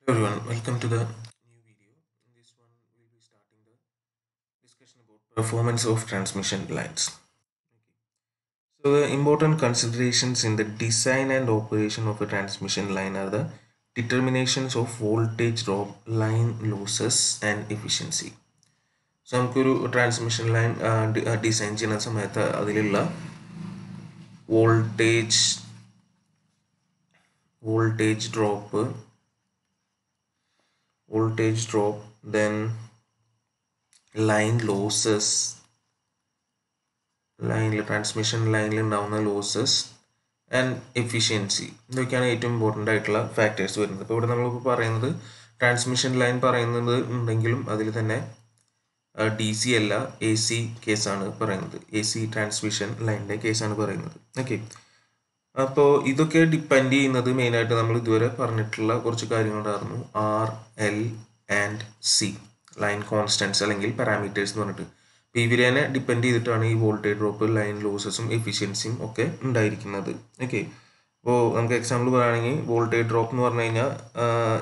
Everyone, welcome to the new video. In this one, we'll be starting the discussion about performance of transmission lines. So, the important considerations in the design and operation of a transmission line are the determinations of voltage drop, line losses, and efficiency. So, നമുക്കൊരു transmission line design ചെയ്യുന്ന സമയത്ത് അതിലുള്ള voltage drop, then line losses, transmission ലൈനിൽ ഉണ്ടാവുന്ന losses and efficiency, ഇതൊക്കെയാണ് ഏറ്റവും important ആയിട്ടുള്ള factors വരുന്നത്. ഇപ്പോൾ ഇവിടെ നമ്മളിപ്പോൾ പറയുന്നത് ട്രാൻസ്മിഷൻ ലൈൻ പറയുന്നത് ഉണ്ടെങ്കിലും അതിൽ തന്നെ DC അല്ല AC കേസാണ് പറയുന്നത്. AC ട്രാൻസ്മിഷൻ ലൈനിൻ്റെ കേസാണ് പറയുന്നത്. ഓക്കെ, അപ്പോൾ ഇതൊക്കെ ഡിപ്പെൻഡ് ചെയ്യുന്നത് മെയിനായിട്ട് നമ്മൾ ഇതുവരെ പറഞ്ഞിട്ടുള്ള കുറച്ച് കാര്യങ്ങളുണ്ടായിരുന്നു. RL and C line constants അല്ലെങ്കിൽ പാരാമീറ്റേഴ്സ് എന്ന് പറഞ്ഞിട്ട്. അപ്പോൾ ഇവരെ ഡിപ്പെൻഡ് ചെയ്തിട്ടാണ് ഈ വോൾട്ടേജ് ഡ്രോപ്പ്, ലൈൻ ലോസസും എഫിഷ്യൻസിയും ഒക്കെ ഉണ്ടായിരിക്കുന്നത്. ഓക്കെ, അപ്പോൾ നമുക്ക് എക്സാമ്പിൾ പറയുകയാണെങ്കിൽ വോൾട്ടേജ് ഡ്രോപ്പ് എന്ന് പറഞ്ഞു കഴിഞ്ഞാൽ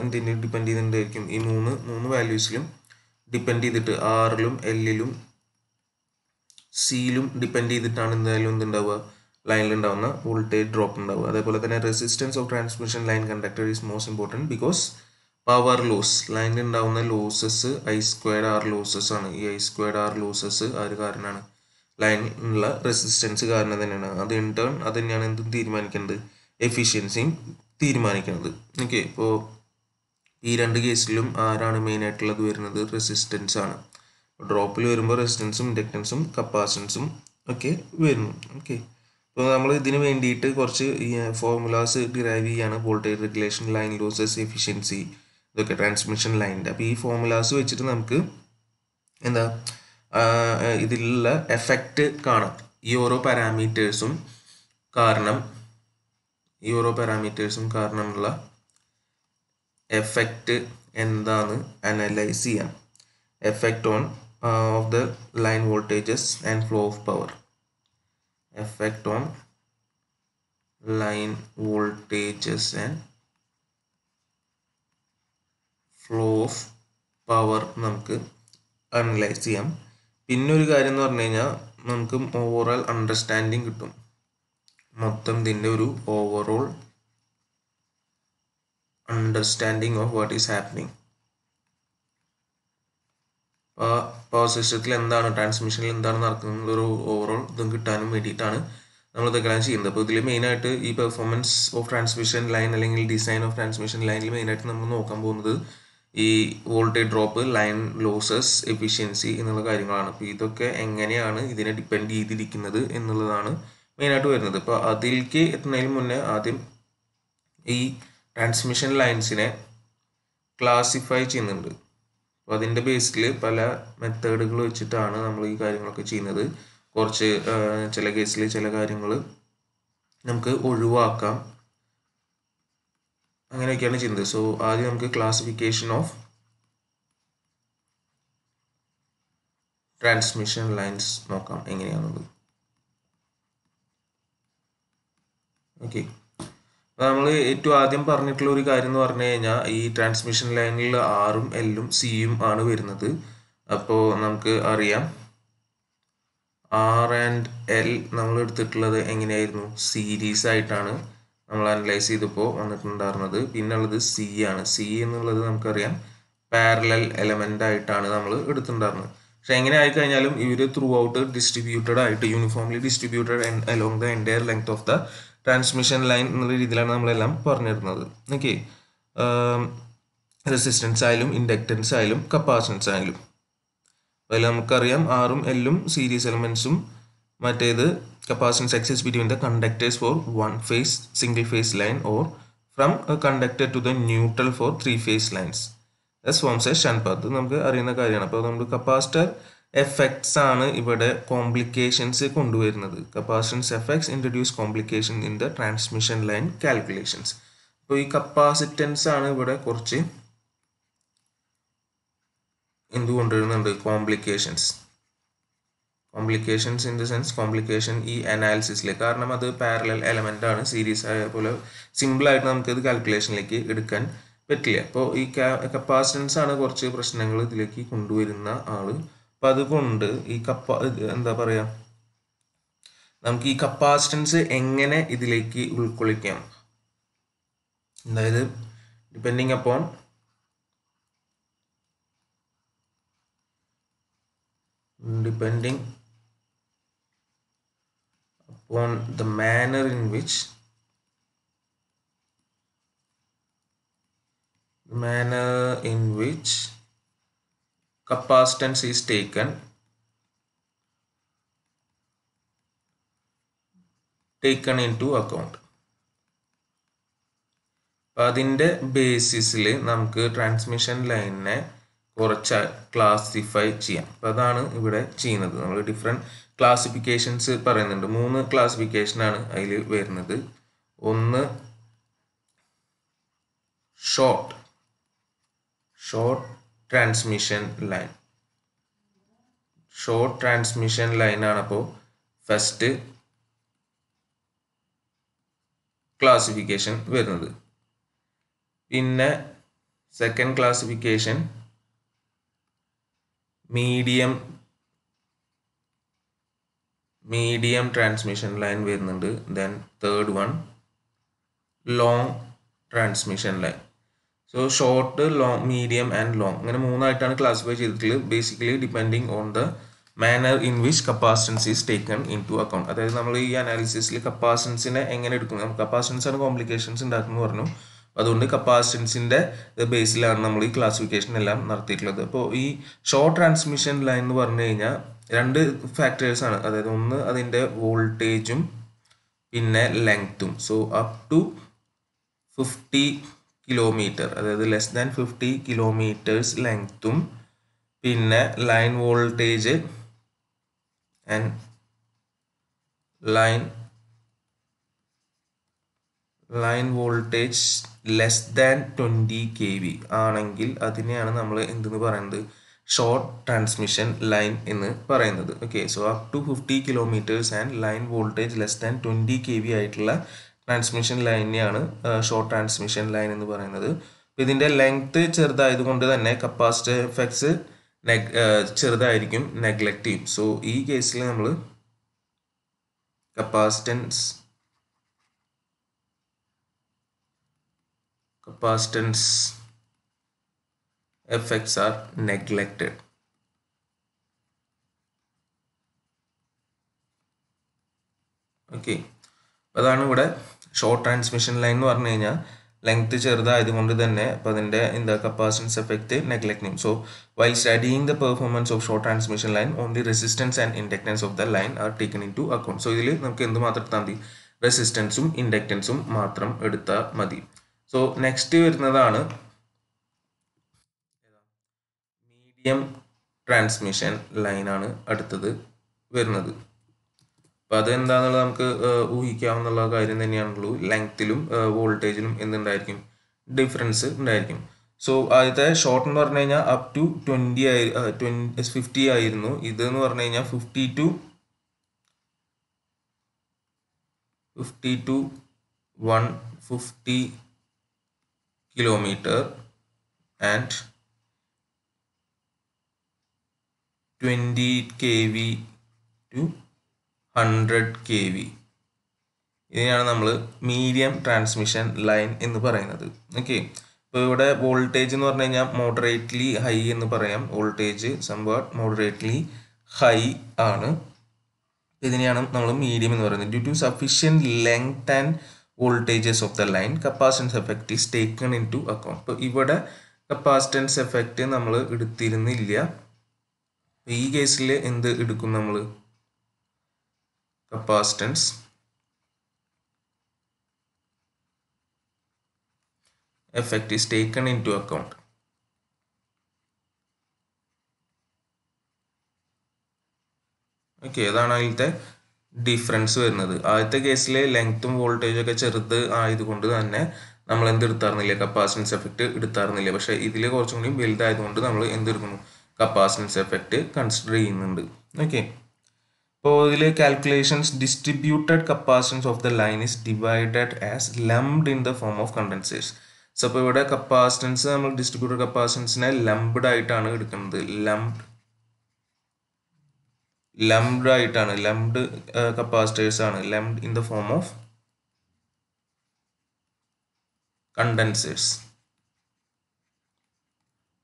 എന്തിന് ഡിപ്പെൻഡ് ചെയ്തിട്ടുണ്ടായിരിക്കും? ഈ മൂന്ന് വാല്യൂസിലും ഡിപ്പെൻഡ് ചെയ്തിട്ട് ആറിലും എല്ലിലും സിയിലും ഡിപ്പെൻഡ് ചെയ്തിട്ടാണ് എന്തായാലും എന്തുണ്ടാവുക, ലൈനിൽ ഉണ്ടാവുന്ന വോൾട്ടേജ് ഡ്രോപ്പ് ഉണ്ടാവുക. അതേപോലെ തന്നെ resistance of transmission line conductor is most important because power loss, ലൈനിൽ ഉണ്ടാവുന്ന ലോസസ് I²R ലോസസ് ആണ്. ഈ I²R ലോസസ് ആര് കാരണമാണ്? ലൈനിലുള്ള റെസിസ്റ്റൻസ് കാരണം തന്നെയാണ്. അത് ഇൻ ടേൺ അത് തന്നെയാണ് എന്തും തീരുമാനിക്കുന്നത്, എഫിഷ്യൻസിയും തീരുമാനിക്കുന്നത്. ഓക്കെ, ഇപ്പോൾ ഈ രണ്ട് കേസിലും ആരാണ് മെയിൻ ആയിട്ടുള്ളത് വരുന്നത്? റെസിസ്റ്റൻസ് ആണ്. ഡ്രോപ്പിൽ വരുമ്പോൾ റെസിസ്റ്റൻസും ഇൻഡക്റ്റൻസും കപ്പാസിറ്റൻസും ഒക്കെ വരുന്നു. ഓക്കെ, അപ്പോൾ നമ്മൾ ഇതിന് വേണ്ടിയിട്ട് കുറച്ച് ഫോർമുലാസ് ഡിറൈവ് ചെയ്യാണ്. Voltage regulation, line losses, efficiency, ഇതൊക്കെ ട്രാൻസ്മിഷൻ ലൈനിൻ്റെ. അപ്പോൾ ഈ ഫോർമുലാസ് വെച്ചിട്ട് നമുക്ക് എന്താ ഇതിലുള്ള എഫക്റ്റ് കാണാം. ഈ ഓരോ പാരാമീറ്റേഴ്സും കാരണമുള്ള എഫക്റ്റ് എന്താന്ന് അനലൈസ് ചെയ്യാം. Effect on of the line voltages and flow of power. Effect on line voltages and flow of power നമുക്ക് അനലൈസ് ചെയ്യാം. പിന്നെ ഒരു കാര്യം എന്ന് പറഞ്ഞു കഴിഞ്ഞാൽ നമുക്ക് ഓവറോൾ അണ്ടർസ്റ്റാൻഡിങ് കിട്ടും. മൊത്തം ഇതിൻ്റെ ഒരു overall understanding of what is happening. Power സിസ്റ്റത്തിൽ എന്താണ്, ട്രാൻസ്മിഷനിൽ എന്താണ് നടക്കുന്നത് ഒരു ഓവറോൾ ഇതും കിട്ടാനും വേണ്ടിയിട്ടാണ് നമ്മൾ ഇതൊക്കെയാണ് ചെയ്യുന്നത്. അപ്പോൾ ഇതിൽ മെയിനായിട്ട് ഈ പെർഫോമൻസ് ഓഫ് ട്രാൻസ്മിഷൻ ലൈൻ അല്ലെങ്കിൽ ഡിസൈൻ ഓഫ് ട്രാൻസ്മിഷൻ ലൈനിൽ മെയിനായിട്ട് നമ്മൾ നോക്കാൻ പോകുന്നത് ഈ voltage drop, line losses, efficiency എന്നുള്ള കാര്യങ്ങളാണ്. അപ്പോൾ ഇതൊക്കെ എങ്ങനെയാണ് ഇതിനെ ഡിപ്പെൻഡ് ചെയ്തിരിക്കുന്നത് എന്നുള്ളതാണ് മെയിനായിട്ട് വരുന്നത്. അപ്പോൾ അതിലേക്ക് എത്തുന്നതിന് മുന്നേ ആദ്യം ഈ ട്രാൻസ്മിഷൻ ലൈൻസിനെ ക്ലാസിഫൈ ചെയ്യുന്നുണ്ട്. അപ്പോൾ അതിൻ്റെ ബേസിൽ പല മെത്തേഡുകൾ വെച്ചിട്ടാണ് നമ്മൾ ഈ കാര്യങ്ങളൊക്കെ ചെയ്യുന്നത്. കുറച്ച് ചില കേസിൽ ചില കാര്യങ്ങൾ നമുക്ക് ഒഴിവാക്കാം, അങ്ങനെയൊക്കെയാണ് ചെയ്യുന്നത്. സോ ആദ്യം നമുക്ക് ക്ലാസിഫിക്കേഷൻ ഓഫ് ട്രാൻസ്മിഷൻ ലൈൻസ് നോക്കാം എങ്ങനെയാണുള്ളത്. ഓക്കെ, നമ്മൾ ഏറ്റവും ആദ്യം പറഞ്ഞിട്ടുള്ള ഒരു കാര്യം എന്ന് പറഞ്ഞു കഴിഞ്ഞാൽ ഈ ട്രാൻസ്മിഷൻ ലൈനിൽ ആറും എല്ലും സിയും ആണ് വരുന്നത്. അപ്പോൾ നമുക്ക് അറിയാം R ആൻഡ് L നമ്മൾ എടുത്തിട്ടുള്ളത് എങ്ങനെയായിരുന്നു? സീരീസ് ആയിട്ടാണ് നമ്മൾ അനലൈസ് ചെയ്തപ്പോൾ വന്നിട്ടുണ്ടായിരുന്നത്. പിന്നെ ഉള്ളത് C ആണ്. C എന്നുള്ളത് നമുക്കറിയാം പാരലൽ എലമെൻ്റ് ആയിട്ടാണ് നമ്മൾ എടുത്തിട്ടുണ്ടായിരുന്നത്. പക്ഷെ എങ്ങനെ ആയിക്കഴിഞ്ഞാലും ഇവർ ത്രൂ ഔട്ട് ഡിസ്ട്രിബ്യൂട്ടഡ് ആയിട്ട് uniformly distributed along the entire length of the transmission line എന്നുള്ള രീതിയിലാണ് നമ്മളെല്ലാം പറഞ്ഞിരുന്നത്. ഓക്കെ, റെസിസ്റ്റൻസ് ആയാലും ഇൻഡക്റ്റൻസ് ആയാലും കപ്പാസിറ്റൻസ് ആയാലും അതിൽ നമുക്കറിയാം ആറും എല്ലും സീരീസ് എലമെൻസും, മറ്റേത് capacitance exist between the conductors for one phase single phase line or from a conductor to the neutral for three phase lines that forms a shunt path. നമുക്ക് അറിയുന്ന കാര്യമാണ്. അപ്പോൾ നമ്മൾ കപ്പാസിറ്റർ എഫക്ട്സ് ആണ് ഇവിടെ കോംപ്ലിക്കേഷൻസ് കൊണ്ടുവരുന്നത്. Capacitance effects introduce complication in the transmission line calculations. അപ്പോൾ ഈ കപ്പാസിറ്റൻസ് ആണ് ഇവിടെ കുറച്ച് എന്തുകൊണ്ടിരുന്നുണ്ട് complications in the sense complication ഈ അനാലിസിസിൽ. കാരണം അത് പാരലൽ എലമെൻ്റ് ആണ്, സീരീസ് ആയ പോലെ സിമ്പിളായിട്ട് നമുക്കത് കാൽക്കുലേഷനിലേക്ക് എടുക്കാൻ പറ്റില്ല. അപ്പോൾ ഈ കപ്പാസിറ്റൻസ് ആണ് കുറച്ച് പ്രശ്നങ്ങൾ ഇതിലേക്ക് കൊണ്ടുവരുന്ന ആള്. അപ്പം അതുകൊണ്ട് ഈ എന്താ പറയുക, നമുക്ക് ഈ കപ്പാസിറ്റൻസ് എങ്ങനെ ഇതിലേക്ക് ഉൾക്കൊള്ളിക്കാം, അതായത് depending upon the manner in which capacitance is taken into account. അപ്പം അതിൻ്റെ ബേസിസിൽ നമുക്ക് ട്രാൻസ്മിഷൻ ലൈനിനെ കുറച്ച് ക്ലാസിഫൈ ചെയ്യാം. അപ്പം അതാണ് ഇവിടെ ചെയ്യുന്നത്. നമ്മൾ ഡിഫറെൻറ്റ് ക്ലാസിഫിക്കേഷൻസ് പറയുന്നുണ്ട്. 3 ക്ലാസിഫിക്കേഷനാണ് അതിൽ വരുന്നത്. ഒന്ന് ഷോർട്ട് ട്രാൻസ്മിഷൻ ലൈൻ ആണ്. അപ്പോൾ ഫസ്റ്റ് ക്ലാസിഫിക്കേഷൻ വരുന്നത്. പിന്നെ second classification medium transmission line വരുന്നുണ്ട്. Then third one long transmission line. So short, long, medium and long, അങ്ങനെ 3 ആയിട്ടാണ് ക്ലാസിഫൈ ചെയ്തിട്ടുള്ളത്. Basically depending on the manner in which capacitance is taken into account. അതായത് നമ്മൾ ഈ അനാലിസിസിൽ കപ്പാസിറ്റൻസിനെ എങ്ങനെ എടുക്കുന്നു, capacitance ആണ് കോംപ്ലിക്കേഷൻസ് ഉണ്ടാക്കുന്നു പറഞ്ഞു. അതുകൊണ്ട് കപ്പാസിറ്റൻസിൻ്റെ ബേസിലാണ് നമ്മൾ ഈ ക്ലാസിഫിക്കേഷൻ എല്ലാം നടത്തിയിട്ടുള്ളത്. അപ്പോൾ ഈ ഷോർട്ട് ട്രാൻസ്മിഷൻ ലൈൻ എന്ന് പറഞ്ഞു കഴിഞ്ഞാൽ 2 ഫാക്ടേഴ്സാണ്. അതായത് ഒന്ന് അതിൻ്റെ വോൾട്ടേജും പിന്നെ ലെങ്ത്തും. സോ അപ് ടു 50 കിലോമീറ്റർ, അതായത് ലെസ് ദാൻ 50 കിലോമീറ്റേഴ്സ് ലെങ്ത്തും പിന്നെ line voltage and line voltage less than 20 kV ആണെങ്കിൽ അതിനെയാണ് നമ്മൾ എന്തെന്ന് പറയുന്നത്, ഷോർട്ട് ട്രാൻസ്മിഷൻ ലൈൻ എന്ന് പറയുന്നത്. Okay, so up to 50 kilometres and line voltage less than 20 kV ആയിട്ടുള്ള ട്രാൻസ്മിഷൻ ലൈനെയാണ് ഷോർട്ട് ട്രാൻസ്മിഷൻ ലൈൻ എന്ന് പറയുന്നത്. അപ്പോൾ ഇതിൻ്റെ ലെങ്ത്ത് ചെറുതായതുകൊണ്ട് തന്നെ കപ്പാസിറ്റർ എഫക്ട്സ് ചെറുതായിരിക്കും, നെഗ്ലക്റ്റ് ചെയ്യും. സോ ഈ കേസിൽ നമ്മൾ capacitance effects are neglected. Okay, അതാണ് ഇവിടെ ഷോർട്ട് ട്രാൻസ്മിഷൻ ലൈൻ എന്ന് പറഞ്ഞു കഴിഞ്ഞാൽ ലെങ്ത് ചെറുതായതുകൊണ്ട് തന്നെ അപ്പോൾ അതിൻ്റെ കപ്പാസിറ്റൻസ് എഫക്റ്റ് നെഗ്ലക്ട് ചെയ്യും. So while studying the performance of short transmission line only resistance and inductance of the line are taken into account. So ഇതിൽ നമുക്ക് എന്ത് മാത്രം എടുത്താൽ മതി, റെസിസ്റ്റൻസും ഇൻഡക്റ്റൻസും മാത്രം എടുത്താൽ മതി. സോ നെക്സ്റ്റ് വരുന്നതാണ് മീഡിയം ട്രാൻസ്മിഷൻ ലൈനാണ് അടുത്തത് വരുന്നത്. അപ്പോൾ അതെന്താണെന്നുള്ളത് നമുക്ക് ഊഹിക്കാവുന്ന കാര്യം തന്നെയാണുള്ളൂ. ലെങ്ത്തിലും വോൾട്ടേജിലും എന്തുണ്ടായിരിക്കും, ഡിഫറൻസ് ഉണ്ടായിരിക്കും. സോ ആദ്യത്തെ ഷോർട്ട് എന്ന് പറഞ്ഞു കഴിഞ്ഞാൽ അപ് ടു 50 ആയിരുന്നു. ഇതെന്ന് പറഞ്ഞു കഴിഞ്ഞാൽ 50 to 150 kilometer and 20 kV to 100 kV. ഇതിനെയാണ് നമ്മൾ മീഡിയം ട്രാൻസ്മിഷൻ ലൈൻ എന്ന് പറയുന്നത്. ഓക്കെ, ഇപ്പോൾ ഇവിടെ വോൾട്ടേജ് എന്ന് പറഞ്ഞു കഴിഞ്ഞാൽ മോഡറേറ്റ്ലി ഹൈ എന്ന് പറയാം. വോൾട്ടേജ് സംവാട്ട് മോഡറേറ്റ്ലി ഹൈ ആണ്. ഇതിനെയാണ് നമ്മൾ മീഡിയം എന്ന് പറയുന്നത്. Due to sufficient length and voltages of the line capacitance effect is taken into account. ഇപ്പോൾ ഇവിടെ കപ്പാസിറ്റൻസ് എഫക്റ്റ് നമ്മൾ എടുത്തിരുന്നില്ല. ഈ കേസിൽ എന്ത് എടുക്കും നമ്മൾ, capacitance effect is taken into account. Okay, അതാണ് അതിലത്തെ ഡിഫറൻസ് വരുന്നത്. ആദ്യത്തെ കേസിൽ ലെങ്ത്തും വോൾട്ടേജും ഒക്കെ ചെറുത് ആയതുകൊണ്ട് തന്നെ നമ്മൾ എന്തെടുത്താറുന്നില്ല, കപ്പാസിറ്റൻസ് എഫക്റ്റ് എടുത്താറുന്നില്ല. പക്ഷേ ഇതിൽ കുറച്ചും കൂടി വലുതായതുകൊണ്ട് നമ്മൾ എന്തെടുക്കുന്നു, കപ്പാസിറ്റൻസ് എഫക്റ്റ് കൺസിഡർ ചെയ്യുന്നുണ്ട്. ഓക്കെ, അപ്പോൾ ഇതിൽ calculations distributed capacitance of the line is divided as lumped in the form of condensers. So അപ്പോൾ ഇവിടെ കപ്പാസിറ്റൻസ് നമ്മൾ ഡിസ്ട്രിബ്യൂട്ടർ കപ്പാസിറ്റൻസിനെ ലംബ്ഡ് ആയിട്ടാണ് എടുക്കുന്നത്. ലംബ്ഡ് ആയിട്ടാണ്, ലംബ്ഡ് കപ്പാസിറ്റേഴ്സ് ആണ്, lumped in the form of condensers.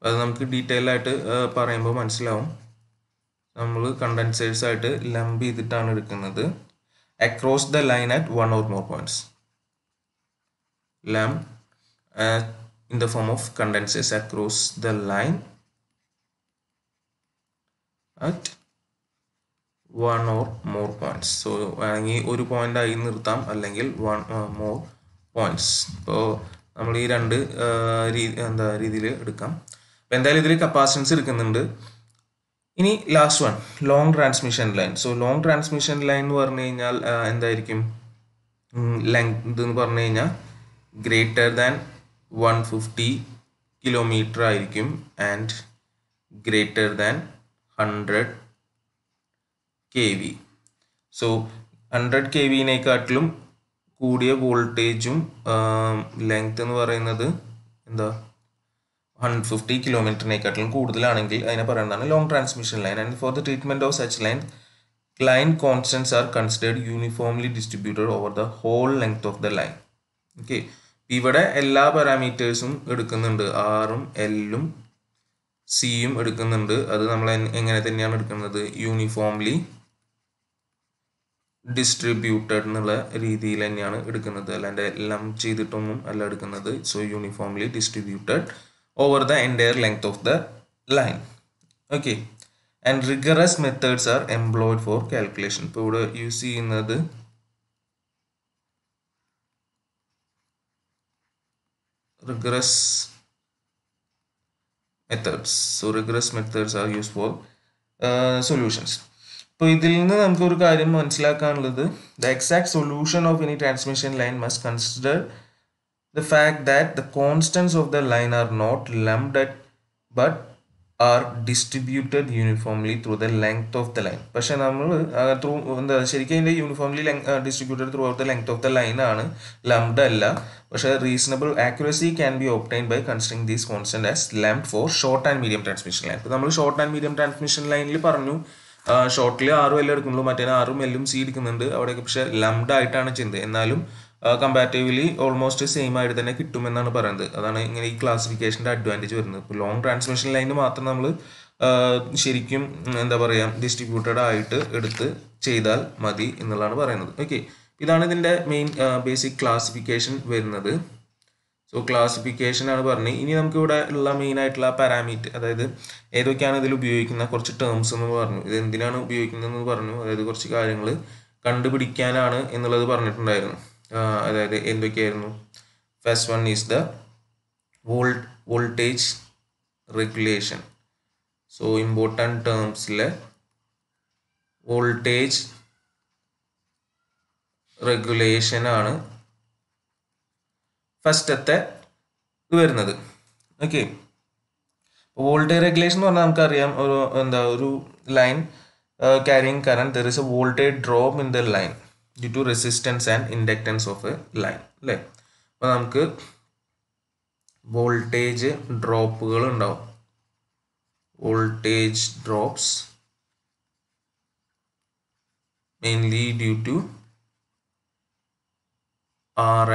അത് നമുക്ക് ഡീറ്റെയിൽ ആയിട്ട് പറയുമ്പോൾ മനസ്സിലാവും. നമ്മൾ കണ്ടൻസേഴ്സ് ആയിട്ട് ലംബ് ചെയ്തിട്ടാണ് എടുക്കുന്നത്. Across the line at 1 or more points. Lump in the form of condensers across the line at 1 or more points. So വേണമെങ്കിൽ ഒരു പോയിന്റ് ആയി നിർത്താം, അല്ലെങ്കിൽ 1 or more points. ഇപ്പോൾ നമ്മൾ ഈ രണ്ട് രീതിയിൽ എടുക്കാം. അപ്പോൾ എന്തായാലും ഇതിൽ കപ്പാസിറ്റൻസ് എടുക്കുന്നുണ്ട്. ഇനി last one, long transmission line. So long transmission line എന്ന് പറഞ്ഞു കഴിഞ്ഞാൽ എന്തായിരിക്കും? ലെങ്ത് എന്ന് പറഞ്ഞു കഴിഞ്ഞാൽ ഗ്രേറ്റർ ദാൻ 150 കിലോമീറ്റർ ആയിരിക്കും and greater than 100 kV. So 100 kV-നേക്കാട്ടിലും കൂടിയ വോൾട്ടേജും ലെങ്ത് എന്ന് പറയുന്നത് എന്താ 150 കിലോമീറ്ററിനെക്കാട്ടിലും കൂടുതലാണെങ്കിൽ അതിനെ പറയുന്നതാണ് long transmission line. And for the treatment of such line constants are considered uniformly distributed over the whole length of the line. Okay, ഇവിടെ എല്ലാ പാരാമീറ്റേഴ്സും എടുക്കുന്നുണ്ട്, ആറും എല്ലും സിയും എടുക്കുന്നുണ്ട്. അത് നമ്മൾ എങ്ങനെ തന്നെയാണ് എടുക്കുന്നത്? യൂണിഫോംലി ഡിസ്ട്രിബ്യൂട്ടഡ് എന്നുള്ള രീതിയിൽ തന്നെയാണ് എടുക്കുന്നത്, അല്ലാണ്ട് എല്ലാം ചെയ്തിട്ടൊന്നും അല്ല എടുക്കുന്നത്. So uniformly distributed over the entire length of the line. Okay, and rigorous methods are employed for calculation. ഇപ്പോൾ ഇവിടെ യൂസ് ചെയ്യുന്നത് rigorous methods. So rigorous methods are used for solutions. അപ്പോൾ ഇതിൽ നിന്ന് നമുക്ക് ഒരു കാര്യം മനസ്സിലാക്കാനുള്ളത്, the exact solution of any transmission line must consider the fact that the constants of the line are not lumped but are distributed uniformly through the length of the line. പക്ഷെ നമ്മൾ ശരിക്കും അതിൻ്റെ uniformly distributed throughout the length of the line ആണ്, lumped അല്ല. പക്ഷെ reasonable accuracy can be obtained by considering these constant as lumped for short and medium transmission line. ഇപ്പോൾ നമ്മൾ short and medium transmission ലൈനിൽ പറഞ്ഞു, ഷോർട്ടിൽ 6 എല്ലാം എടുക്കുന്നുള്ളൂ, മറ്റേ 6 എല്ലും സി എടുക്കുന്നുണ്ട്. അവിടെയൊക്കെ പക്ഷെ ലംബ്ഡ് ആയിട്ടാണ് ചെയ്യുന്നത്. എന്നാലും കമ്പാരിറ്റീവ്ലി ഓൾമോസ്റ്റ് സെയിം ആയിട്ട് തന്നെ കിട്ടുമെന്നാണ് പറയുന്നത്. അതാണ് ഇങ്ങനെ ഈ ക്ലാസിഫിക്കേഷൻ്റെ അഡ്വാൻറ്റേജ് വരുന്നത്. ഇപ്പോൾ ലോങ് ട്രാൻസ്മിഷൻ ലൈന് മാത്രം നമ്മൾ ശരിക്കും എന്താ പറയുക ഡിസ്ട്രിബ്യൂട്ടഡ് ആയിട്ട് എടുത്ത് ചെയ്താൽ മതി എന്നുള്ളതാണ് പറയുന്നത്. ഓക്കെ, ഇതാണ് ഇതിൻ്റെ മെയിൻ ബേസിക് ക്ലാസിഫിക്കേഷൻ വരുന്നത്. സോ ക്ലാസിഫിക്കേഷൻ ആണ് പറഞ്ഞത്. ഇനി നമുക്ക് ഇവിടെ ഉള്ള മെയിൻ ആയിട്ടുള്ള പാരാമീറ്റർ, അതായത് ഏതൊക്കെയാണ് ഇതിൽ ഉപയോഗിക്കുന്ന കുറച്ച് ടേംസ് എന്ന് പറഞ്ഞു, ഇത് എന്തിനാണ് ഉപയോഗിക്കുന്നതെന്ന് പറഞ്ഞു, അതായത് കുറച്ച് കാര്യങ്ങൾ കണ്ടുപിടിക്കാനാണ് എന്നുള്ളത് പറഞ്ഞിട്ടുണ്ടായിരുന്നു. അതായത് എന്തൊക്കെയായിരുന്നു? First one is the voltage regulation. So important ടേംസിലെ വോൾട്ടേജ് റെഗുലേഷൻ ആണ് ഫസ്റ്റത്തെ ഇത് വരുന്നത്. ഓക്കെ, വോൾട്ടേജ് റെഗുലേഷൻ എന്ന് പറഞ്ഞാൽ നമുക്കറിയാം, ഒരു line carrying current, there is A voltage drop in the line due to resistance and inductance of a line. അല്ലേ? അപ്പോൾ നമുക്ക് വോൾട്ടേജ് ഡ്രോപ്പുകൾ ഉണ്ടാവും, voltage drops mainly due to R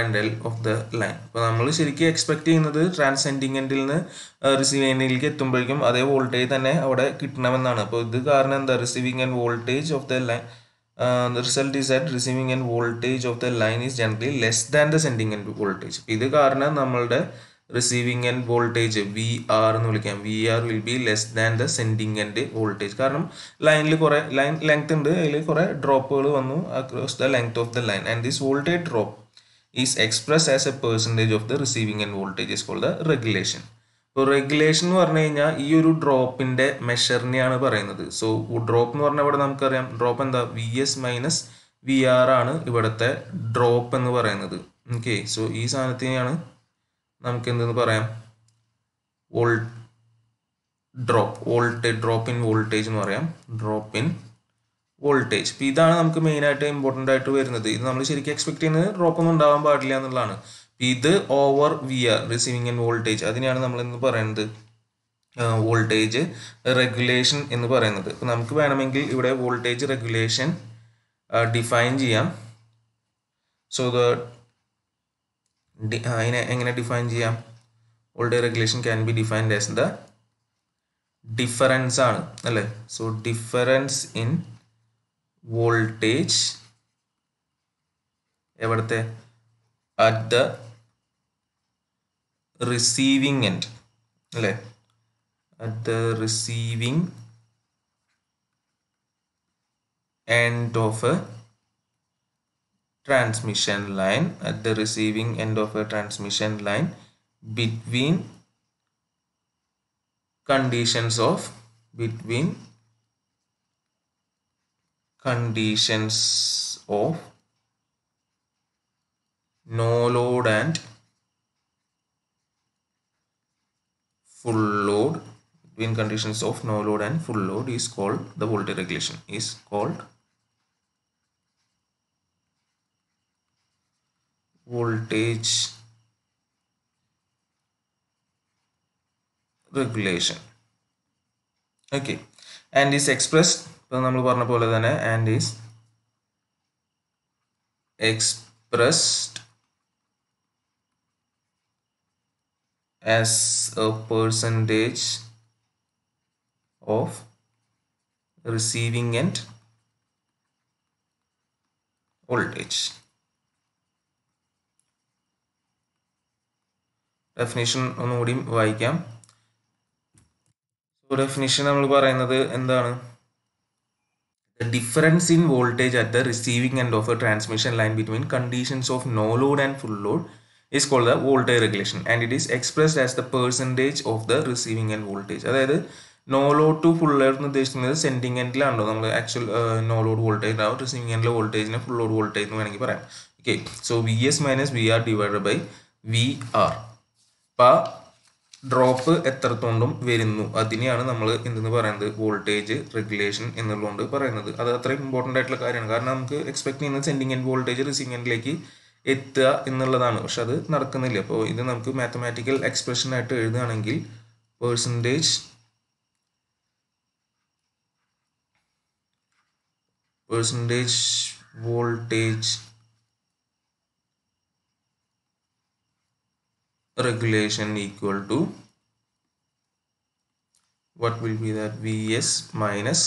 and L of the line. അപ്പോൾ നമ്മൾ ശരിക്കും expect ചെയ്യുന്നത് transcending എൻഡിൽ നിന്ന് റിസീവിങ് എൻഡിലേക്ക് എത്തുമ്പോഴേക്കും അതേ വോൾട്ടേജ് തന്നെ അവിടെ കിട്ടണമെന്നാണ്. അപ്പോൾ ഇത് കാരണം എന്താ, receiving end voltage of the line, the result is that receiving end voltage of the line is generally less than the sending end voltage. ഇത് കാരണം നമ്മളുടെ റിസീവിങ് എൻഡ് വോൾട്ടേജ് VR എന്ന് വിളിക്കാം, VR will be less than the sending end voltage. കാരണം ലൈനിൽ കുറേ line length ഉണ്ട്, അതിൽ കുറേ ഡ്രോപ്പുകൾ വന്നു across the length of the line, and this voltage drop is expressed as a percentage of the receiving end voltage is called the regulation. ഇപ്പോൾ regulation എന്ന് പറഞ്ഞു കഴിഞ്ഞാൽ ഈ ഒരു ഡ്രോപ്പിൻ്റെ മെഷറിനെയാണ് പറയുന്നത്. സോ ഡ്രോപ്പ് എന്ന് പറഞ്ഞാൽ ഇവിടെ നമുക്കറിയാം ഡ്രോപ്പ് എന്താ, VS മൈനസ് VR ആണ് ഇവിടുത്തെ ഡ്രോപ്പ് എന്ന് പറയുന്നത്. ഓക്കെ, സോ ഈ സാധനത്തിനെയാണ് നമുക്ക് എന്തെന്ന് പറയാം, ഡ്രോപ്പ് ഇൻ വോൾട്ടേജ് എന്ന് പറയാം, ഡ്രോപ്പ് ഇൻ വോൾട്ടേജ്. ഇപ്പോൾ ഇതാണ് നമുക്ക് മെയിനായിട്ട് ഇമ്പോർട്ടൻ്റ് ആയിട്ട് വരുന്നത്. ഇത് നമ്മൾ ശരിക്കും എക്സ്പെക്ട് ചെയ്യുന്നത് ഡ്രോപ്പ് ഒന്നും ഉണ്ടാവാൻ പാടില്ല എന്നുള്ളതാണ്. ഇത് over V R receiving end voltage, അതിനെയാണ് നമ്മൾ എന്ന് പറയുന്നത് വോൾട്ടേജ് റെഗുലേഷൻ എന്ന് പറയുന്നത്. അപ്പോൾ നമുക്ക് വേണമെങ്കിൽ ഇവിടെ വോൾട്ടേജ് റെഗുലേഷൻ ഡിഫൈൻ ചെയ്യാം. സോ അതിനെ എങ്ങനെ ഡിഫൈൻ ചെയ്യാം? Voltage regulation can be defined as the difference ആണ് അല്ലേ. സോ ഡിഫറൻസ് ഇൻ വോൾട്ടേജ് എവിടുത്തെ അറ്റ് ദ റിസീവിങ് എൻഡ് അല്ലേ, at the receiving end of a transmission line, at the receiving end of a transmission line between conditions of no load and full load, between conditions of no load and full load is called the voltage regulation, is called voltage regulation. Okay, and is expressed, നമ്മൾ പറഞ്ഞ പോലെ തന്നെ, and is expressed as a percentage of receiving end voltage. Definition ഒന്നുകൂടി വായിക്കാം. So definition നമ്മൾ പറയുന്നത് എന്താണ്? The difference in voltage at the receiving end of a transmission line between conditions of no load and full load is called the voltage regulation, and it is expressed as the percentage of the receiving end voltage. അതായത് no load to full load എന്ന് ഉദ്ദേശിക്കുന്നത് sending എൻഡിലാണല്ലോ നമ്മൾ actual no load voltage ഉണ്ടാവും, receiving എൻഡിലെ വോൾട്ടേജിനെ full load voltage എന്ന് വേണമെങ്കിൽ പറയാം. Okay, so V S minus V R divided by V R. അപ്പോൾ ഡ്രോപ്പ് എത്രത്തോണ്ടും വരുന്നു അതിനെയാണ് നമ്മൾ എന്തെന്ന് പറയുന്നത് വോൾട്ടേജ് റെഗുലേഷൻ എന്നുള്ളതുകൊണ്ട് പറയുന്നത്. അത് അത്രയും ഇമ്പോർട്ടൻ്റ് ആയിട്ടുള്ള കാര്യമാണ്. കാരണം നമുക്ക് എക്സ്പെക്ട് ചെയ്യുന്നത് സെൻഡിങ് എൻഡ് വോൾട്ടേജ് റിസീവിങ് എൻഡിലേക്ക് എത്തുക എന്നുള്ളതാണ്, പക്ഷെ അത് നടക്കുന്നില്ല. അപ്പോൾ ഇത് നമുക്ക് മാത്തമാറ്റിക്കൽ എക്സ്പ്രഷൻ ആയിട്ട് എഴുതുകയാണെങ്കിൽ percentage voltage regulation equal to what will be that Vs minus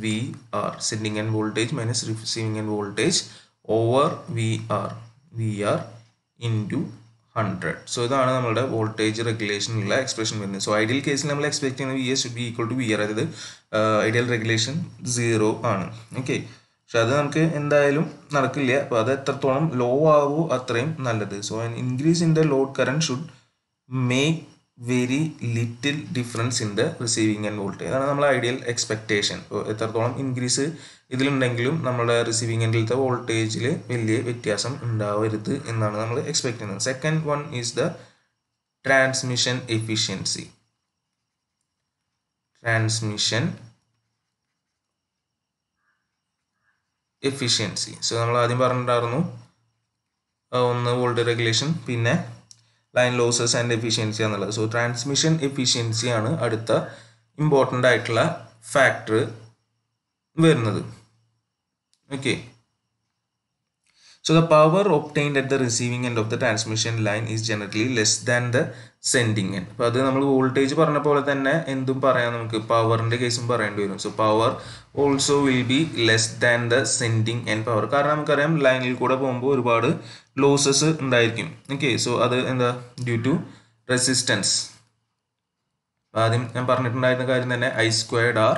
VR, sending end voltage minus receiving end voltage over VR into 100. So ഇതാണ് നമ്മുടെ വോൾട്ടേജ് റെഗുലേഷനുള്ള എക്സ്പ്രഷൻ വരുന്നത്. സോ ഐഡിയൽ കേസിൽ നമ്മൾ എക്സ്പെക്ട് ചെയ്യുന്നത് Vs should be equal to VR, അതായത് ideal regulation 0 ആണ്. Okay, പക്ഷെ അത് നമുക്ക് എന്തായാലും നടക്കില്ല. അപ്പോൾ അത് എത്രത്തോളം ലോ ആവോ അത്രയും നല്ലത്. So an increase in the load current should make very little difference in the receiving end voltage. അതാണ് നമ്മുടെ ഐഡിയൽ എക്സ്പെക്ടേഷൻ. ഇപ്പോൾ എത്രത്തോളം ഇൻക്രീസ് ഇതിലുണ്ടെങ്കിലും നമ്മുടെ റിസീവിങ് എൻഡിലത്തെ വോൾട്ടേജിൽ വലിയ വ്യത്യാസം ഉണ്ടാവരുത് എന്നാണ് നമ്മൾ എക്സ്പെക്ട് ചെയ്യുന്നത്. Second one is the transmission efficiency. So നമ്മൾ ആദ്യം പറഞ്ഞിട്ടുണ്ടായിരുന്നു ഒന്ന് വോൾട്ടേജ് റെഗുലേഷൻ, പിന്നെ ലൈൻ ലോസസ് ആൻഡ് എഫിഷ്യൻസി എന്നുള്ളത്. സോ ട്രാൻസ്മിഷൻ എഫിഷ്യൻസി ആണ് അടുത്ത ഇമ്പോർട്ടൻ്റ് ആയിട്ടുള്ള ഫാക്ടർ വരുന്നത്. Okay, so the power obtained at the receiving end of the transmission line is generally less than the sending end. അപ്പോൾ അത് നമ്മൾ voltage പറഞ്ഞ പോലെ തന്നെ എന്തും പറയാം, നമുക്ക് പവറിൻ്റെ കേസും പറയേണ്ടി വരും. So power also will be less than the sending end power. കാരണം നമുക്കറിയാം ലൈനിൽ കൂടെ പോകുമ്പോൾ ഒരുപാട് ലോസസ് ഉണ്ടായിരിക്കും. ഓക്കെ, സോ അത് എന്താ ഡ്യൂ ടു റെസിസ്റ്റൻസ്. ആദ്യം ഞാൻ പറഞ്ഞിട്ടുണ്ടായിരുന്ന കാര്യം തന്നെ I²R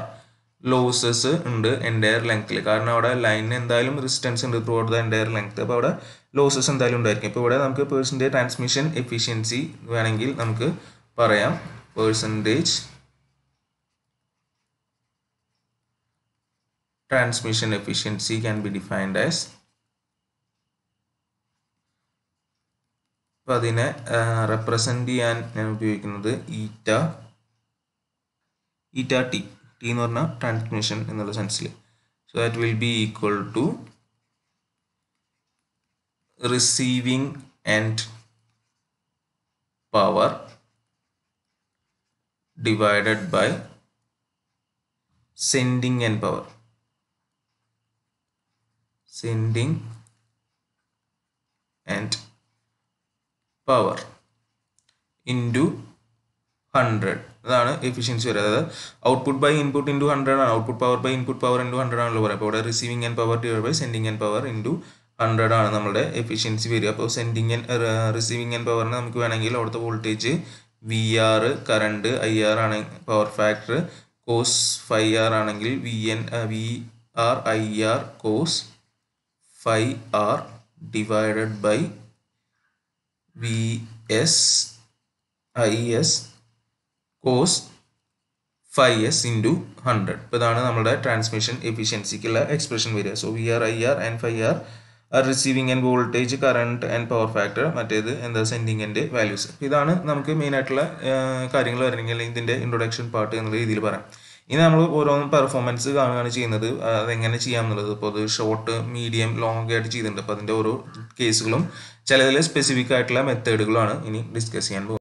ലോസസ് ഉണ്ട് എൻറ്റയർ ലെങ്ത്തിൽ. കാരണം അവിടെ ലൈനിന് എന്തായാലും റെസിസ്റ്റൻസ് ഉണ്ട് through out the entire length. അപ്പോൾ അവിടെ ലോസസ് എന്തായാലും ഉണ്ടായിരിക്കും. ഇപ്പോൾ ഇവിടെ നമുക്ക് പെർസെൻറ്റേജ് ട്രാൻസ്മിഷൻ എഫിഷ്യൻസി വേണമെങ്കിൽ നമുക്ക് പറയാം. Percentage transmission efficiency can be defined as, അപ്പോൾ അതിനെ റെപ്രസെൻറ്റ് ചെയ്യാൻ ഞാൻ ഉപയോഗിക്കുന്നത് ഈറ്റ ടി എന്ന് പറഞ്ഞാൽ ട്രാൻസ്മിഷൻ എന്നുള്ള സെൻസിൽ. So that will be equal to receiving end power divided by sending end power. Sending end power into 100. അതാണ് എഫിഷ്യൻസി വരെ. അതായത് ഔട്ട്പുട്ട് ബൈ ഇൻപുട്ട് ഇൻറ്റു 100 ആണ്. Output power by input power into 100 ആണല്ലോ പറയുക. അപ്പോൾ ഇവിടെ receiving end power divide by sending end power into 100 ആണ് നമ്മുടെ എഫിഷ്യൻസി വരിക. അപ്പോൾ റിസീവിങ് ആൻഡ് പവറിന് നമുക്ക് വേണമെങ്കിൽ അവിടുത്തെ വോൾട്ടേജ് VR, കറണ്ട് IR ആണെങ്കിൽ പവർ ഫാക്ടർ കോസ് 5R ആണെങ്കിൽ VR IR cos 5R divided by VS IS cos 5S into 100. ഇപ്പോൾ ഇതാണ് നമ്മുടെ ട്രാൻസ്മിഷൻ എഫിഷ്യൻസിക്കുള്ള എക്സ്പ്രഷൻ വരിക. So VR IR and 5R are receiving end voltage, current and power factor, മറ്റേത് എന്താ sending and values. ഇതാണ് നമുക്ക് മെയിൻ ആയിട്ടുള്ള കാര്യങ്ങൾ വരണമെങ്കിൽ ഇതിൻ്റെ ഇൻട്രൊഡക്ഷൻ പാർട്ട് എന്നുള്ള രീതിയിൽ പറയാം. ഇനി നമ്മൾ ഓരോന്നും പെർഫോമൻസ് കാണുകയാണ് ചെയ്യുന്നത്, അതെങ്ങനെ ചെയ്യാം എന്നുള്ളത്. അപ്പോൾ അത് ഷോർട്ട്, മീഡിയം, ലോങ് ആയിട്ട് ചെയ്തിട്ടുണ്ട്. അപ്പോൾ അതിൻ്റെ ഓരോ കേസുകളും ചിലതിൽ സ്പെസിഫിക് ആയിട്ടുള്ള മെത്തേഡുകളാണ് ഇനി ഡിസ്കസ് ചെയ്യാൻ പോകുന്നത്.